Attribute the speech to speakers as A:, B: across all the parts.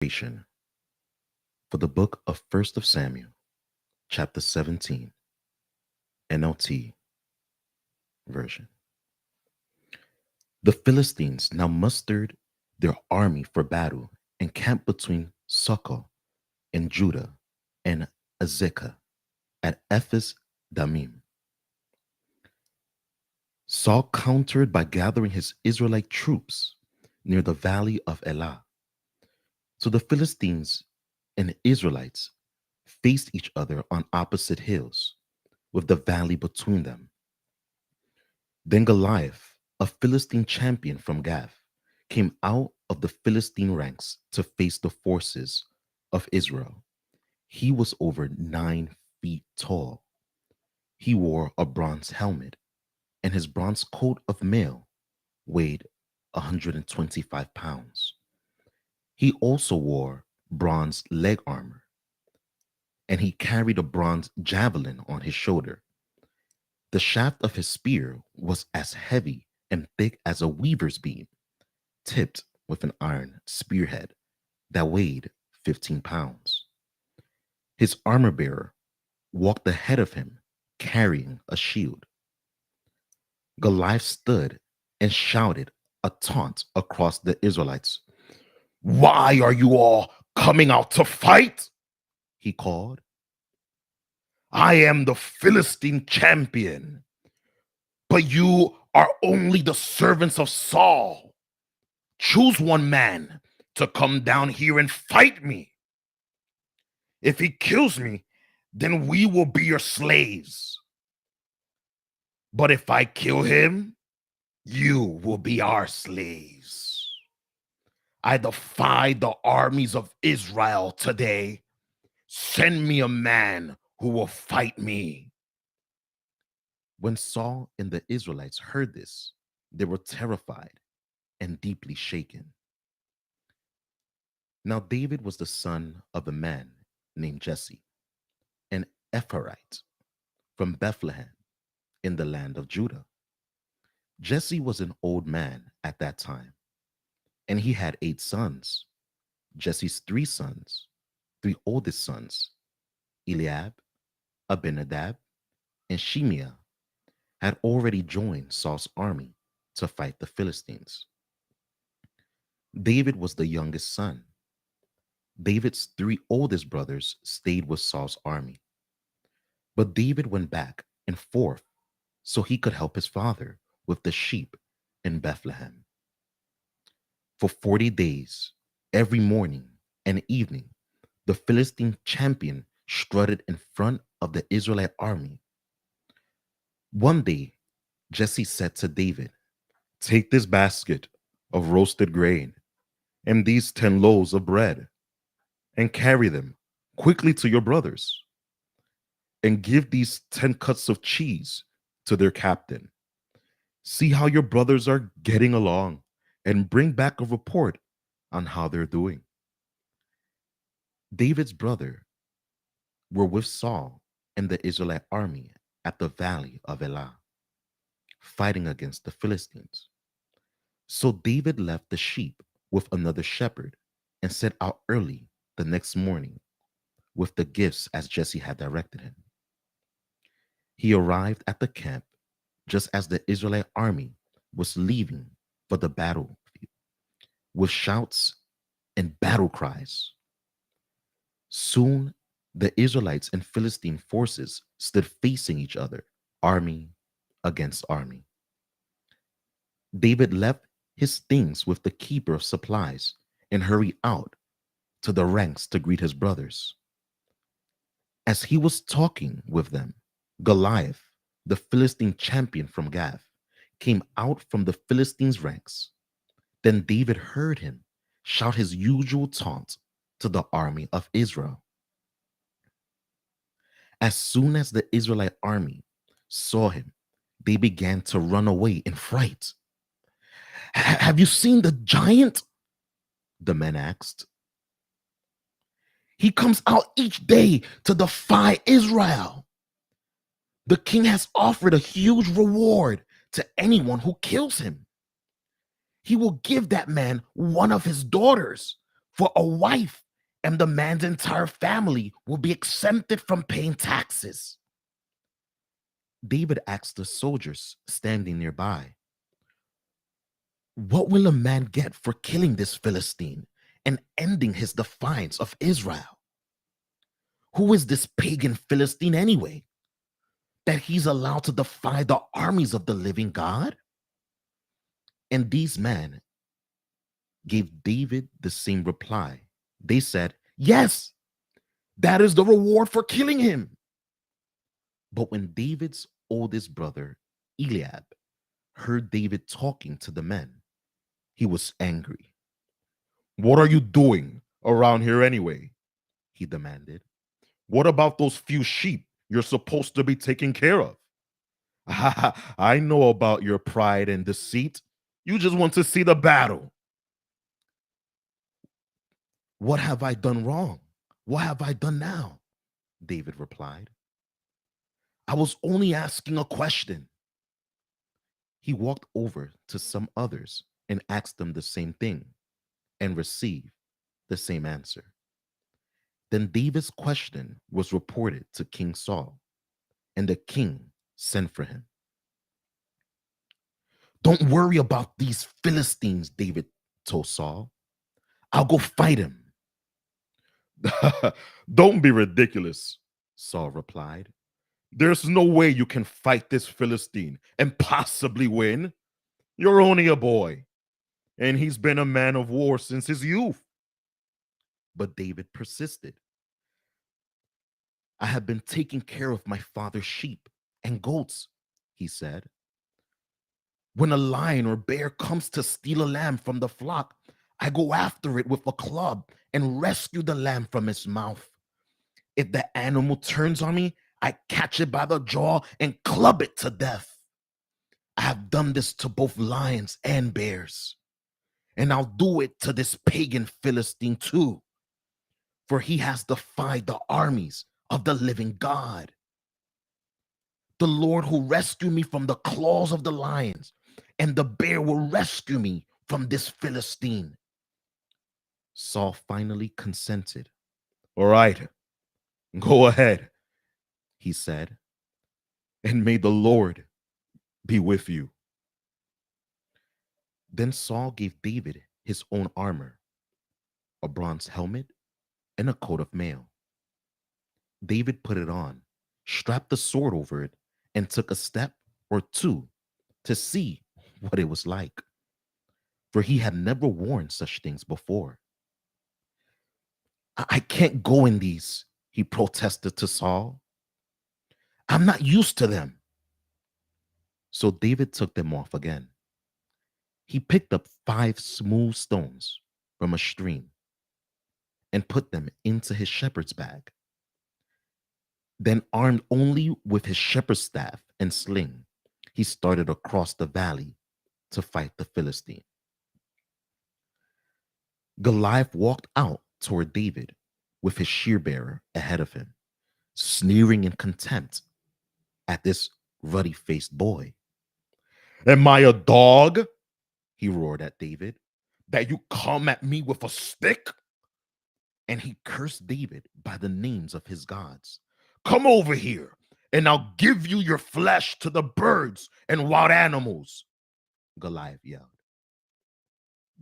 A: Narration for the book of 1st of Samuel, chapter 17, NLT version. The Philistines now mustered their army for battle and camped between Socoh in Judah and Azekah at Ephes Damim. Saul countered by gathering his Israelite troops near the valley of Elah. So the Philistines and Israelites faced each other on opposite hills, with the valley between them. Then Goliath, a Philistine champion from Gath, came out of the Philistine ranks to face the forces of Israel. He was over 9 feet tall. He wore a bronze helmet, and his bronze coat of mail weighed 125 pounds. He also wore bronze leg armor, and he carried a bronze javelin on his shoulder. The shaft of his spear was as heavy and thick as a weaver's beam, tipped with an iron spearhead that weighed 15 pounds. His armor bearer walked ahead of him, carrying a shield. Goliath stood and shouted a taunt across the Israelites. "Why are you all coming out to fight?" he called. "I am the Philistine champion, but you are only the servants of Saul. Choose one man to come down here and fight me. If he kills me, then we will be your slaves. But if I kill him, you will be our slaves. I defy the armies of Israel today. Send me a man who will fight me." When Saul and the Israelites heard this, they were terrified and deeply shaken. Now David was the son of a man named Jesse, an Ephraite from Bethlehem in the land of Judah. Jesse was an old man at that time, and he had 8 sons. Jesse's 3 oldest sons, Eliab, Abinadab, and Shimea, had already joined Saul's army to fight the Philistines. David was the youngest son. David's 3 oldest brothers stayed with Saul's army. But David went back and forth so he could help his father with the sheep in Bethlehem. For 40 days, every morning and evening, the Philistine champion strutted in front of the Israelite army. One day, Jesse said to David, "Take this basket of roasted grain and these 10 loaves of bread and carry them quickly to your brothers, and give these 10 cuts of cheese to their captain. See how your brothers are getting along and bring back a report on how they're doing." David's brothers were with Saul and the Israelite army at the valley of Elah, fighting against the Philistines. So David left the sheep with another shepherd and set out early the next morning with the gifts as Jesse had directed him. He arrived at the camp just as the Israelite army was leaving for the battlefield with shouts and battle cries. Soon, the Israelites and Philistine forces stood facing each other, army against army. David left his things with the keeper of supplies and hurried out to the ranks to greet his brothers. As he was talking with them, Goliath, the Philistine champion from Gath, came out from the Philistines' ranks. Then David heard him shout his usual taunt to the army of Israel. As soon as the Israelite army saw him, they began to run away in fright. "Have you seen the giant?" the men asked. "He comes out each day to defy Israel. The king has offered a huge reward to anyone who kills him. He will give that man one of his daughters for a wife, and the man's entire family will be exempted from paying taxes. David asked the soldiers standing nearby, what will a man get for killing this Philistine and ending his defiance of Israel? Who is this pagan Philistine anyway, that he's allowed to defy the armies of the living God? And these men gave David the same reply. They said, yes, that is the reward for killing him. But when David's oldest brother, Eliab, heard David talking to the men, he was angry. What are you doing around here anyway? He demanded. What about those few sheep you're supposed to be taking care of? I know about your pride and deceit. You just want to see the battle. What have I done wrong? What have I done now? David replied. I was only asking a question. He walked over to some others and asked them the same thing and received the same answer. Then David's question was reported to King Saul, and the king sent for him. Don't worry about these Philistines, David told Saul. I'll go fight him. Don't be ridiculous, Saul replied. There's no way you can fight this Philistine and possibly win. You're only a boy, and he's been a man of war since his youth. But David persisted. I have been taking care of my father's sheep and goats, he said. When a lion or bear comes to steal a lamb from the flock, I go after it with a club and rescue the lamb from its mouth. If the animal turns on me, I catch it by the jaw and club it to death. I have done this to both lions and bears, and I'll do it to this pagan Philistine too, for he has defied the armies of the living God. The Lord who rescued me from the claws of the lions and the bear will rescue me from this Philistine. Saul finally consented. All right, go ahead, he said, and may the Lord be with you. Then Saul gave David his own armor, a bronze helmet, and a coat of mail. David put it on, strapped the sword over it, and took a step or two to see what it was like, for he had never worn such things before. I can't go in these, he protested to Saul. I'm not used to them. So David took them off again. He picked up 5 smooth stones from a stream and put them into his shepherd's bag. Then, armed only with his shepherd's staff and sling, he started across the valley to fight the Philistine. Goliath walked out toward David with his shear-bearer ahead of him, sneering in contempt at this ruddy-faced boy. Am I a dog? He roared at David, that you come at me with a stick? And he cursed David by the names of his gods. Come over here, and I'll give you your flesh to the birds and wild animals, Goliath yelled.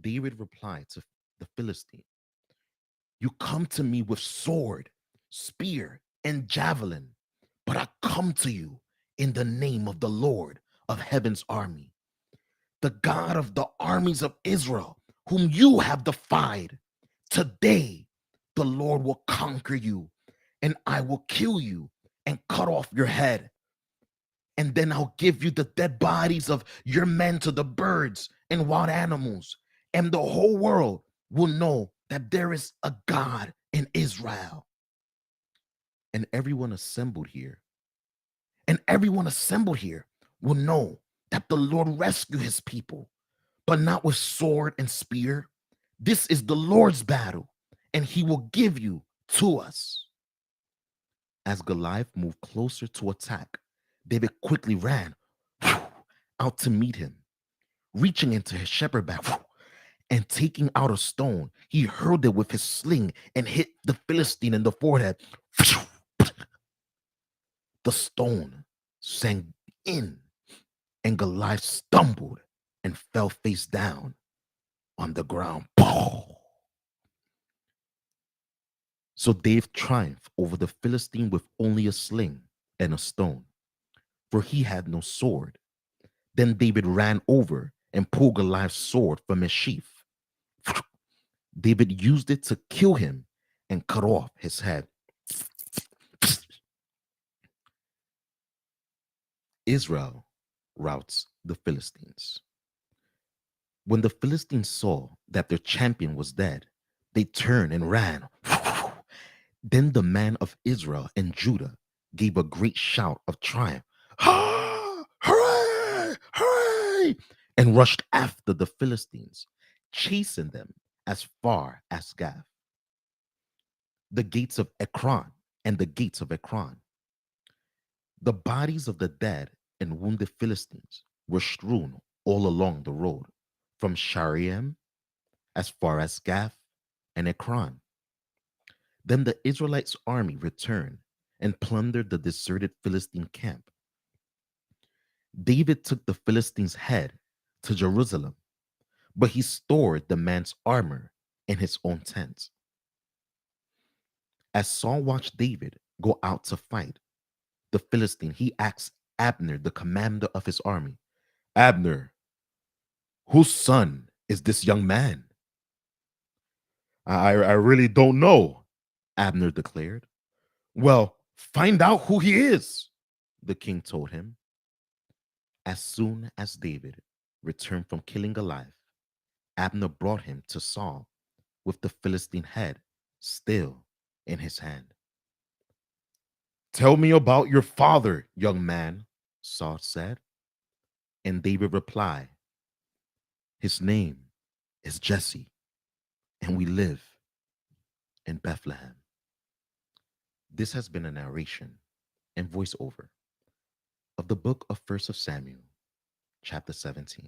A: David replied to the Philistine, you come to me with sword, spear, and javelin, but I come to you in the name of the Lord of heaven's army, the God of the armies of Israel, whom you have defied. Today, the Lord will conquer you, and I will kill you and cut off your head. And then I'll give you the dead bodies of your men to the birds and wild animals, and the whole world will know that there is a God in Israel. And everyone assembled here will know that the Lord rescued his people, but not with sword and spear. This is the Lord's battle, and he will give you to us. As Goliath moved closer to attack, David quickly ran out to meet him, reaching into his shepherd bag And taking out a stone, he hurled it with his sling and hit the Philistine in the forehead. The stone sank in, and Goliath stumbled and fell face down on the ground. So David triumphed over the Philistine with only a sling and a stone, for he had no sword. Then David ran over and pulled Goliath's sword from his sheath. David used it to kill him and cut off his head. Israel routs the Philistines. When the Philistines saw that their champion was dead, they turned and ran. Then the men of Israel and Judah gave a great shout of triumph. Hooray! Hooray! And rushed after the Philistines, chasing them as far as Gath. The gates of Ekron and the gates of Ekron. The bodies of the dead and wounded Philistines were strewn all along the road, from Shaaraim as far as Gath and Ekron. Then the Israelites' army returned and plundered the deserted Philistine camp. David took the Philistines' head to Jerusalem, but he stored the man's armor in his own tent. As Saul watched David go out to fight the Philistine, he asked Abner, the commander of his army, Abner, whose son is this young man? I really don't know, Abner declared. Well, find out who he is, the king told him. As soon as David returned from killing Goliath, Abner brought him to Saul with the Philistine head still in his hand. Tell me about your father, young man, Saul said. And David replied, his name is Jesse, and we live in Bethlehem. This has been a narration and voiceover of the book of 1 Samuel, chapter 17.